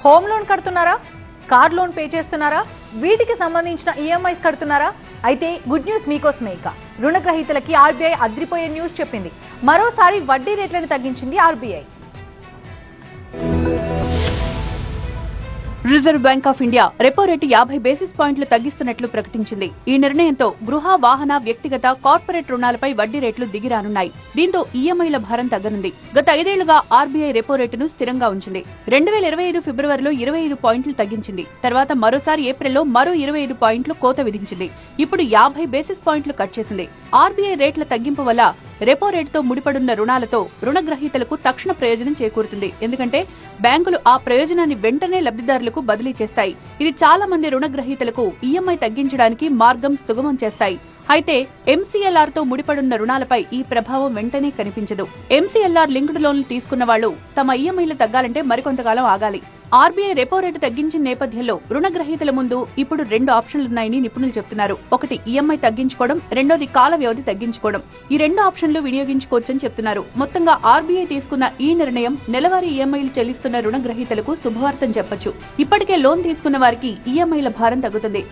Home loan కడుతున్నారా? Car loan pay చేస్తున్నారా? వీటికి సంబంధించిన ఈఎంఐస్ కడుతున్నారా? అయితే గుడ్ న్యూస్ మీకోసమే. ఇక రుణగ్రహీతలకి ఆర్బీఐ అద్రిపోయే న్యూస్ చెప్పింది. మరోసారి వడ్డీ రేట్లను తగ్గించింది RBI. Reserve bank of India repo rate 50 basis పాయింట్లు తగ్గిస్తున్నట్లు ప్రకటించింది. ఈ నిర్ణయంతో గృహ, వాహన, వ్యక్తిగత, కార్పొరేట్ రుణాలపై వడ్డీ రేట్లు దిగిరానున్నాయి. దీంతో ఈఎంఐల భారం తగ్గనుంది. గత 5 ఏళ్లుగా ఆర్బీఐ రెపో రేటును స్థిరంగా ఉంచింది. 2025 ఫిబ్రవరిలో 25 పాయింట్లు తగ్గించింది. తర్వాత మరోసారి ఏప్రిల్లో మరో 25 పాయింట్లు కోత విధించింది. ఇప్పుడు 50 బేసిస్ పాయింట్లు కట్ చేసింది. ఆర్బీఐ రేట్ల తగ్గింపు వల్ల రెపో రేటుతో ముడిపడున్న రుణాలతో రుణగ్రహీతలకు తక్షణ ప్రయోజనం చేకూరుతుంది. ఎందుకంటే బ్యాంకులు ఆ ప్రయోజనాన్ని వెంటనే లబ్ధిదారులకు బదిలీ చేస్తాయి. ఇది చాలా మంది రుణగ్రహీతలకు ఈఎంఐ తగ్గించడానికి మార్గం సుగమం చేస్తాయి. అయితే ఎంసీఎల్ఆర్ తో ముడిపడున్న రుణాలపై ఈ ప్రభావం వెంటనే కనిపించదు. ఎంసీఎల్ఆర్ లింక్డ్ లోన్లు తీసుకున్న వాళ్లు తమ ఈఎంఐలు తగ్గాలంటే మరికొంతకాలం ఆగాలి. ఆర్బీఐ రెపో రేటు తగ్గించిన నేపథ్యంలో రుణగ్రహీతల ముందు ఇప్పుడు 2 ఆప్షన్లున్నాయని నిపుణులు చెప్తున్నారు. ఒకటి ఈఎంఐ తగ్గించుకోవడం, రెండోది కాల వ్యవధి తగ్గించుకోవడం. ఈ 2 ఆప్షన్లు వినియోగించుకోవచ్చని చెప్తున్నారు. మొత్తంగా ఆర్బీఐ తీసుకున్న ఈ నిర్ణయం నెలవారీ ఈఎంఐలు చెల్లిస్తున్న రుణగ్రహీతలకు శుభవార్తని చెప్పొచ్చు. ఇప్పటికే లోన్ తీసుకున్న వారికి ఈఎంఐల భారం తగ్గుతుంది.